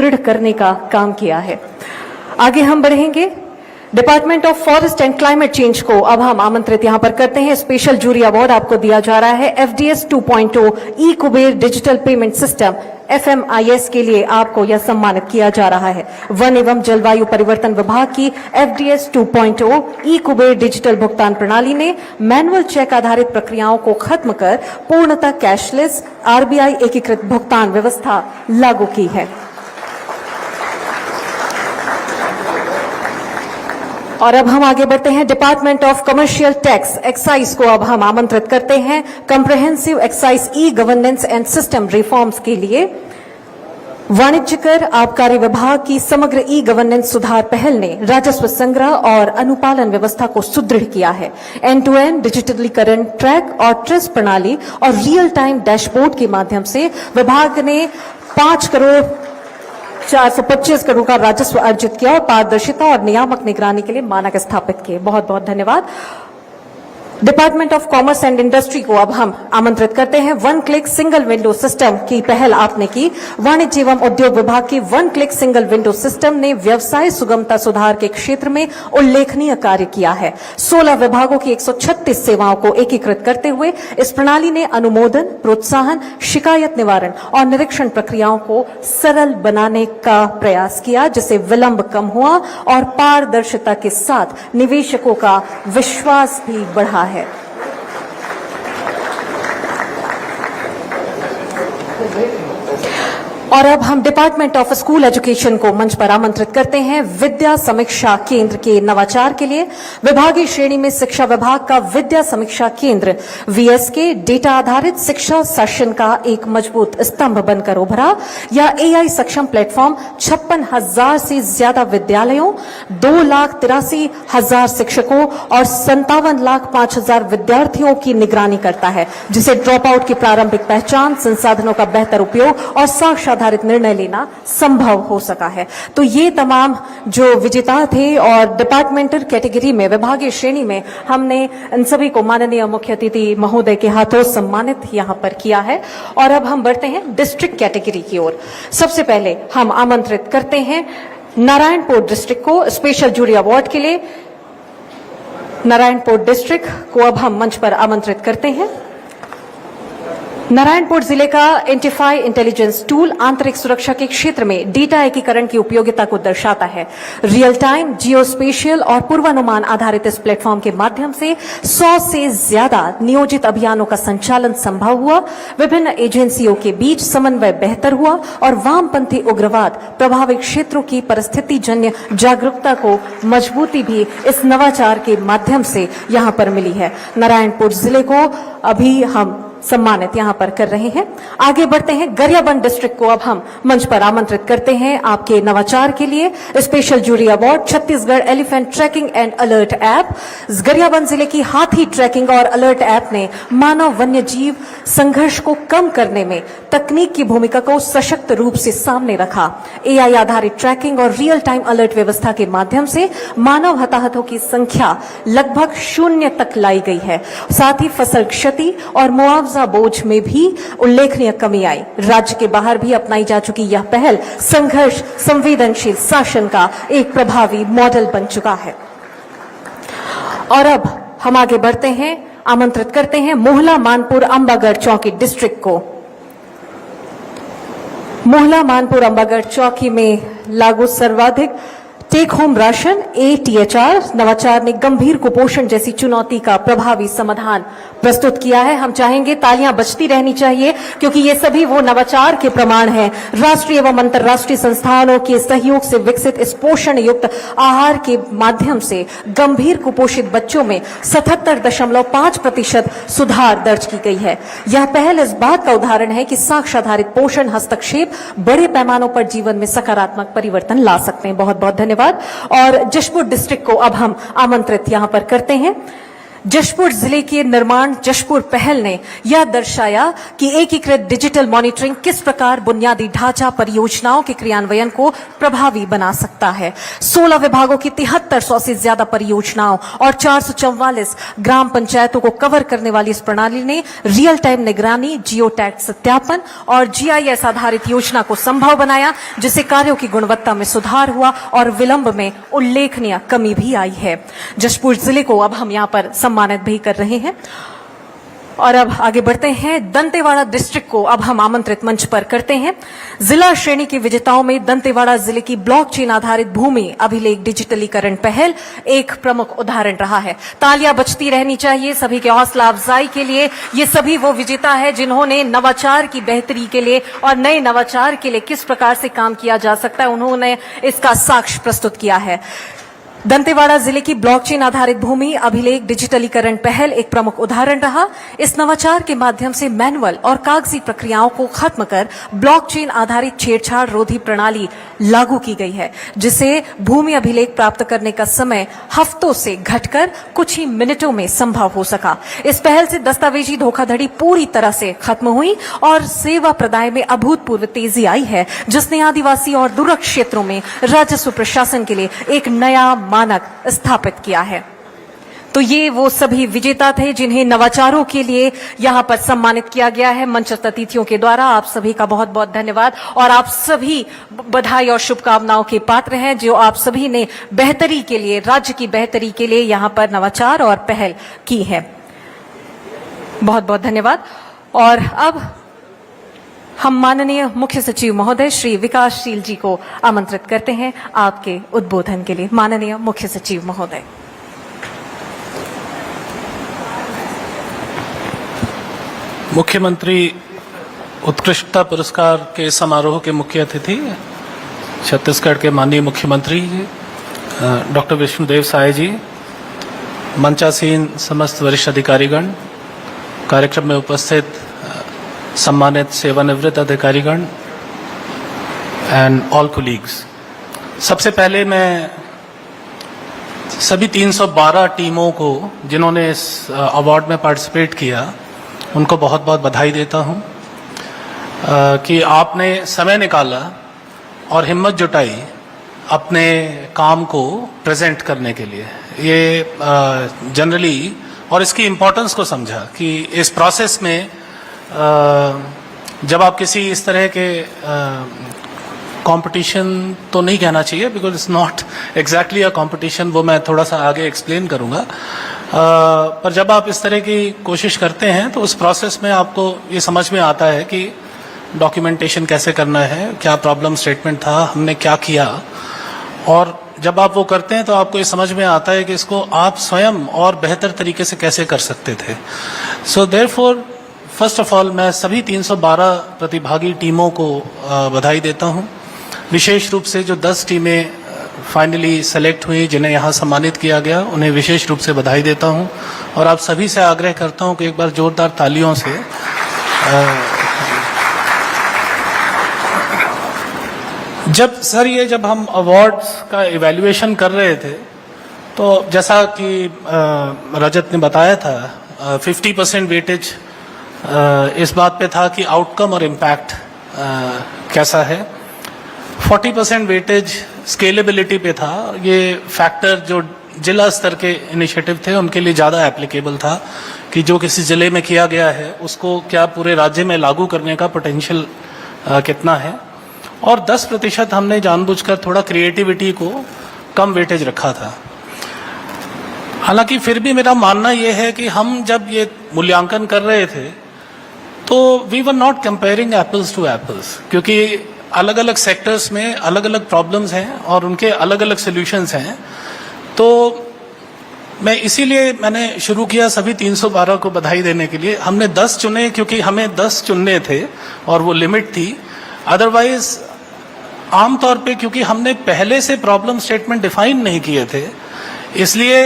सुदृढ़ करने का काम किया है। आगे हम बढ़ेंगे। Department of forest and climate change को अब हम आमंत्रित यहां पर करते हैं। स्पेशल जूरी अवार्ड आपको दिया जा रहा है। FDS 2.0 e Kuber digital payment system FMIS के लिए आपको यह सम्मानित किया जा रहा है। वन एवं जलवायु परिवर्तन विभाग की FDS 2.0 ई कुबेर डिजिटल भुगतान प्रणाली ने मैनुअल चेक आधारित प्रक्रियाओं को खत्म कर पूर्णतः कैशलेस RBI एकीकृत भुगतान व्यवस्था लागू की है। और अब हम आगे बढ़ते हैं। Department of commercial tax excise को अब हम आमंत्रित करते हैं। Comprehensive excise e governance and system reforms के लिए वाणिज्य कर आबकारी विभाग की समग्र ई गवर्नेंस सुधार पहल ने राजस्व संग्रह और अनुपालन व्यवस्था को सुदृढ़ किया है। एंड टू एंड डिजिटलीकरण, ट्रैक और ट्रेस प्रणाली और रियल टाइम डैशबोर्ड के माध्यम से विभाग ने 5,425 करोड़ का राजस्व अर्जित किया और पारदर्शिता और नियामक निगरानी के लिए मानक स्थापित किए। बहुत बहुत धन्यवाद। Department of commerce and industry को अब हम आमंत्रित करते हैं। One click single window system की पहल आपने की। वाणिज्य एवं उद्योग विभाग की one click single window system ने व्यवसाय सुगमता सुधार के क्षेत्र में उल्लेखनीय कार्य किया है। 16 विभागों की 136 सेवाओं को एकीकृत करते हुए इस प्रणाली ने अनुमोदन, प्रोत्साहन, शिकायत निवारण और निरीक्षण प्रक्रियाओं को सरल बनाने का प्रयास किया, जिससे विलंब कम हुआ और पारदर्शिता के साथ निवेशकों का विश्वास भी बढ़ा है। और अब हम डिपार्टमेंट ऑफ स्कूल एजुकेशन को मंच पर आमंत्रित करते हैं। विद्या समीक्षा केंद्र के नवाचार के लिए विभागीय श्रेणी में शिक्षा विभाग का विद्या समीक्षा केंद्र VSK डेटा आधारित शिक्षा शासन का एक मजबूत स्तंभ बनकर उभरा। यह AI सक्षम प्लेटफॉर्म 56,000 से ज्यादा विद्यालयों, 2,83,000 शिक्षकों और 57,05,000 विद्यार्थियों की निगरानी करता है, जिसे ड्रॉप आउट की प्रारंभिक पहचान, संसाधनों का बेहतर उपयोग और साक्ष्य आधारित निर्णय लेना संभव हो सका है। तो ये तमाम जो विजेता थे और डिपार्टमेंटल कैटेगरी में विभागीय श्रेणी में हमने इन सभी को माननीय मुख्य अतिथि महोदय के हाथों सम्मानित यहां पर किया है। और अब हम बढ़ते हैं डिस्ट्रिक्ट कैटेगरी की ओर। सबसे पहले हम आमंत्रित करते हैं नारायणपुर डिस्ट्रिक्ट को स्पेशल जूरी अवार्ड के लिए। नारायणपुर डिस्ट्रिक्ट को अब हम मंच पर आमंत्रित करते हैं। नारायणपुर जिले का इंटीफाई इंटेलिजेंस टूल आंतरिक सुरक्षा के क्षेत्र में डेटा एकीकरण की उपयोगिता को दर्शाता है। रियल टाइम, जियोस्पेशियल और पूर्वानुमान आधारित इस प्लेटफॉर्म के माध्यम से 100 से ज्यादा नियोजित अभियानों का संचालन संभव हुआ। विभिन्न एजेंसियों के बीच समन्वय बेहतर हुआ और वामपंथी उग्रवाद प्रभावित क्षेत्रों की परिस्थिति जन्य जागरूकता को मजबूती भी इस नवाचार के माध्यम से यहां पर मिली है। नारायणपुर जिले को अभी हम सम्मानित यहां पर कर रहे हैं। आगे बढ़ते हैं। गरियाबंद डिस्ट्रिक्ट को अब हम मंच पर आमंत्रित करते हैं आपके नवाचार के लिए। Special jury award Chhattisgarh elephant tracking and alert app. Gariaband जिले की हाथी ट्रैकिंग और अलर्ट ऐप ने मानव वन्य जीव संघर्ष को कम करने में तकनीक की भूमिका को सशक्त रूप से सामने रखा। AI आधारित ट्रैकिंग और रियल टाइम अलर्ट व्यवस्था के माध्यम से मानव हताहतों की संख्या लगभग 0 तक लाई गई है। साथ ही फसल क्षति और मुआवजा बोझ में भी उल्लेखनीय कमी आई। राज्य के बाहर भी अपनाई जा चुकी यह पहल संघर्ष संवेदनशील शासन का एक प्रभावी मॉडल बन चुका है। और अब हम आगे बढ़ते हैं। आमंत्रित करते हैं मोहला मानपुर अंबागढ़ चौकी डिस्ट्रिक्ट को। मोहला मानपुर अंबागढ़ चौकी में लागू सर्वाधिक टेक होम राशन ATHR नवाचार ने गंभीर कुपोषण जैसी चुनौती का प्रभावी समाधान प्रस्तुत किया है। हम चाहेंगे तालियां बजती रहनी चाहिए, क्योंकि ये सभी वो नवाचार के प्रमाण हैं। राष्ट्रीय एवं अंतर्राष्ट्रीय संस्थानों के सहयोग से विकसित इस पोषण युक्त आहार के माध्यम से गंभीर कुपोषित बच्चों में 77.5% सुधार दर्ज की गई है। यह पहल इस बात का उदाहरण है कि साक्ष्य आधारित पोषण हस्तक्षेप बड़े पैमानों पर जीवन में सकारात्मक परिवर्तन ला सकते हैं। बहुत बहुत धन्यवाद। और जशपुर डिस्ट्रिक्ट को अब हम आमंत्रित यहां पर करते हैं। जशपुर जिले के निर्माण जशपुर पहल ने यह दर्शाया कि एकीकृत डिजिटल मॉनिटरिंग किस प्रकार बुनियादी ढांचा परियोजनाओं के क्रियान्वयन को प्रभावी बना सकता है। 16 विभागों की 7300 से ज्यादा परियोजनाओं और 444 ग्राम पंचायतों को कवर करने वाली इस प्रणाली ने रियल टाइम निगरानी, जियो टैग सत्यापन और जीआईएस आधारित योजना को संभव बनाया, जिससे कार्यों की गुणवत्ता में सुधार हुआ और विलंब में उल्लेखनीय कमी भी आई है। जशपुर जिले को अब हम यहां पर सम्मानित भी कर रहे हैं। और अब आगे बढ़ते हैं। दंतेवाड़ा डिस्ट्रिक्ट को अब हम आमंत्रित मंच पर करते हैं। जिला श्रेणी के विजेताओं में दंतेवाड़ा जिले की ब्लॉकचेन आधारित भूमि अभिलेख डिजिटलीकरण पहल एक प्रमुख उदाहरण रहा है। तालियां बजती रहनी चाहिए सभी के हौसला अफजाई के लिए। ये सभी वो विजेता है जिन्होंने नवाचार की बेहतरी के लिए और नए नवाचार के लिए किस प्रकार से काम किया जा सकता है, उन्होंने इसका साक्ष्य प्रस्तुत किया है। दंतेवाड़ा जिले की ब्लॉकचेन आधारित भूमि अभिलेख डिजिटलीकरण पहल एक प्रमुख उदाहरण रहा। इस नवाचार के माध्यम से मैनुअल और कागजी प्रक्रियाओं को खत्म कर ब्लॉकचेन आधारित छेड़छाड़ रोधी प्रणाली लागू की गई है, जिससे भूमि अभिलेख प्राप्त करने का समय हफ्तों से घटकर कुछ ही मिनटों में संभव हो सका। इस पहल से दस्तावेजी धोखाधड़ी पूरी तरह से खत्म हुई और सेवा प्रदाय में अभूतपूर्व तेजी आई है, जिसने आदिवासी और दूरस्थ क्षेत्रों में राजस्व प्रशासन के लिए एक नया मानक स्थापित किया है। तो ये वो सभी विजेता थे जिन्हें नवाचारों के लिए यहां पर सम्मानित किया गया है मंचस्थ अतिथियों के द्वारा। आप सभी का बहुत बहुत धन्यवाद और आप सभी बधाई और शुभकामनाओं के पात्र हैं, जो आप सभी ने बेहतरी के लिए, राज्य की बेहतरी के लिए यहां पर नवाचार और पहल की है। बहुत बहुत धन्यवाद। और अब हम माननीय मुख्य सचिव महोदय श्री विकासशील जी को आमंत्रित करते हैं आपके उद्बोधन के लिए। माननीय मुख्य सचिव महोदय। मुख्यमंत्री उत्कृष्टता पुरस्कार के समारोह के मुख्य अतिथि छत्तीसगढ़ के माननीय मुख्यमंत्री डॉक्टर विष्णुदेव साय जी, मंचासीन समस्त वरिष्ठ अधिकारीगण, कार्यक्रम में उपस्थित सम्मानित सेवानिवृत्त अधिकारीगण एंड ऑल कोलीग्स। सबसे पहले मैं सभी 312 टीमों को जिन्होंने इस अवार्ड में पार्टिसिपेट किया, उनको बहुत बहुत बधाई देता हूं कि आपने समय निकाला और हिम्मत जुटाई अपने काम को प्रेजेंट करने के लिए। ये जनरली और इसकी इम्पोर्टेंस को समझा कि इस प्रोसेस में जब आप किसी इस तरह के कंपटीशन तो नहीं कहना चाहिए, because it's not exactly a competition, वो मैं थोड़ा सा आगे एक्सप्लेन करूंगा, पर जब आप इस तरह की कोशिश करते हैं तो उस प्रोसेस में आपको ये समझ में आता है कि डॉक्यूमेंटेशन कैसे करना है, क्या प्रॉब्लम स्टेटमेंट था, हमने क्या किया, और जब आप वो करते हैं तो आपको ये समझ में आता है कि इसको आप स्वयं और बेहतर तरीके से कैसे कर सकते थे। So therefore first of all मैं सभी 312 प्रतिभागी टीमों को बधाई देता हूं। विशेष रूप से जो 10 टीमें फाइनली सेलेक्ट हुई, जिन्हें यहाँ सम्मानित किया गया, उन्हें विशेष रूप से बधाई देता हूं और आप सभी से आग्रह करता हूं कि एक बार जोरदार तालियों से जब हम अवार्ड्स का इवैल्यूएशन कर रहे थे तो जैसा कि रजत ने बताया था, 50% वेटेज इस बात पे था कि आउटकम और इम्पैक्ट कैसा है, 40% वेटेज स्केलेबिलिटी पे था। ये फैक्टर जो जिला स्तर के इनिशिएटिव थे उनके लिए ज़्यादा एप्लीकेबल था कि जो किसी जिले में किया गया है उसको क्या पूरे राज्य में लागू करने का पोटेंशियल कितना है, और 10% हमने जानबूझकर थोड़ा क्रिएटिविटी को कम वेटेज रखा था। हालांकि फिर भी मेरा मानना यह है कि हम जब ये मूल्यांकन कर रहे थे तो we were not comparing apples to apples, क्योंकि अलग अलग सेक्टर्स में अलग अलग प्रॉब्लम्स हैं और उनके अलग अलग सोल्यूशंस हैं। तो मैंने शुरू किया सभी 312 को बधाई देने के लिए। हमने 10 चुने क्योंकि हमें 10 चुनने थे और वो लिमिट थी। अदरवाइज आमतौर पे क्योंकि हमने पहले से प्रॉब्लम स्टेटमेंट डिफाइन नहीं किए थे, इसलिए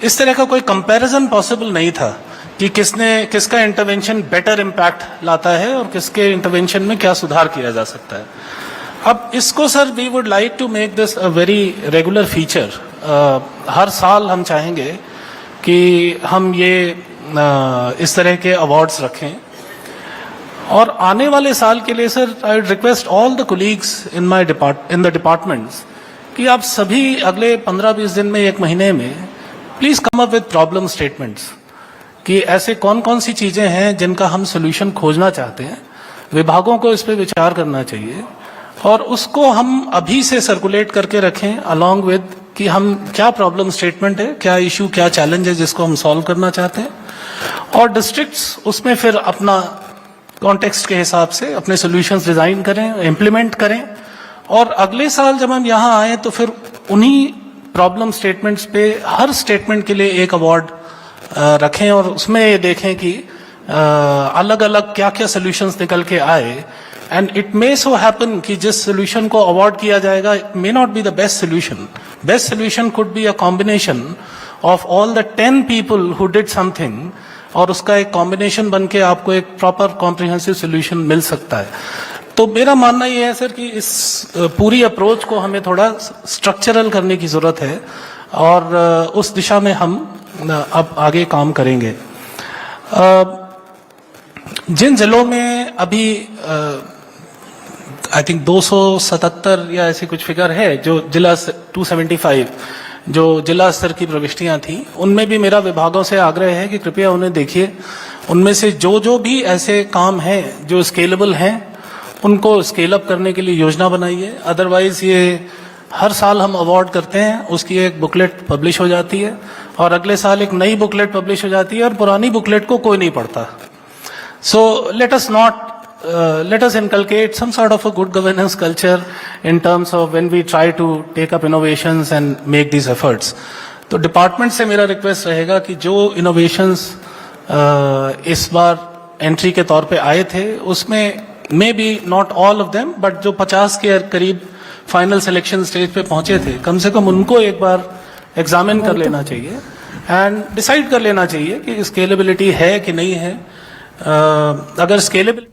इस तरह का कोई कंपैरिजन पॉसिबल नहीं था कि किसका इंटरवेंशन बेटर इम्पैक्ट लाता है और किसके इंटरवेंशन में क्या सुधार किया जा सकता है। अब इसको sir we would like to make this a very regular feature. हर साल हम चाहेंगे कि हम ये इस तरह के अवार्ड्स रखें। और आने वाले साल के लिए sir, I request all the colleagues in the departments कि आप सभी अगले 15-20 दिन में, 1 महीने में please come up with problem statements कि ऐसे कौन कौन सी चीजें हैं जिनका हम सोल्यूशन खोजना चाहते हैं। विभागों को इस पे विचार करना चाहिए और उसको हम अभी से सर्कुलेट करके रखें अलॉन्ग विद कि हम क्या प्रॉब्लम स्टेटमेंट है, क्या इशू, क्या चैलेंज है जिसको हम सॉल्व करना चाहते हैं, और डिस्ट्रिक्ट्स उसमें फिर अपना कॉन्टेक्स्ट के हिसाब से अपने सॉल्यूशंस डिजाइन करें, इम्प्लीमेंट करें, और अगले साल जब हम यहाँ आए तो फिर उन्हीं प्रॉब्लम स्टेटमेंट्स पे हर स्टेटमेंट के लिए एक अवार्ड रखें और उसमें ये देखें कि अलग अलग क्या क्या सॉल्यूशंस निकल के आए। And it may so happen कि जिस सॉल्यूशन को अवार्ड किया जाएगा it may not be the best solution. Best solution could be a combination of all the 10 people who did something, और उसका एक कॉम्बिनेशन बन के आपको एक प्रॉपर कॉम्प्रिहेंसिव सॉल्यूशन मिल सकता है। तो मेरा मानना यह है सर कि इस पूरी अप्रोच को हमें थोड़ा स्ट्रक्चरल करने की जरूरत है और उस दिशा में हम अब आगे काम करेंगे। जिन जिलों में अभी आई थिंक 277 या ऐसी कुछ फिगर है, जो जिला 275 जो जिला स्तर की प्रविष्टियां थी, उनमें भी मेरा विभागों से आग्रह है कि कृपया उन्हें देखिए। उनमें से जो भी ऐसे काम हैं जो स्केलेबल हैं उनको स्केल अप करने के लिए योजना बनाइए। अदरवाइज ये हर साल हम अवार्ड करते हैं, उसकी एक बुकलेट पब्लिश हो जाती है और अगले साल एक नई बुकलेट पब्लिश हो जाती है और पुरानी बुकलेट को कोई नहीं पढ़ता। So let us inculcate some sort of a good governance culture in terms of when we try to take up innovations and make these efforts. तो डिपार्टमेंट से मेरा रिक्वेस्ट रहेगा कि जो इनोवेशंस इस बार एंट्री के तौर पे आए थे उसमें may be not all of them, but जो 50 के करीब फाइनल सिलेक्शन स्टेज पे पहुंचे थे, कम से कम उनको एक बार एग्जामिन कर लेना चाहिए एंड डिसाइड कर लेना चाहिए कि स्केलेबिलिटी है कि नहीं है। अगर स्केलेबिलिटी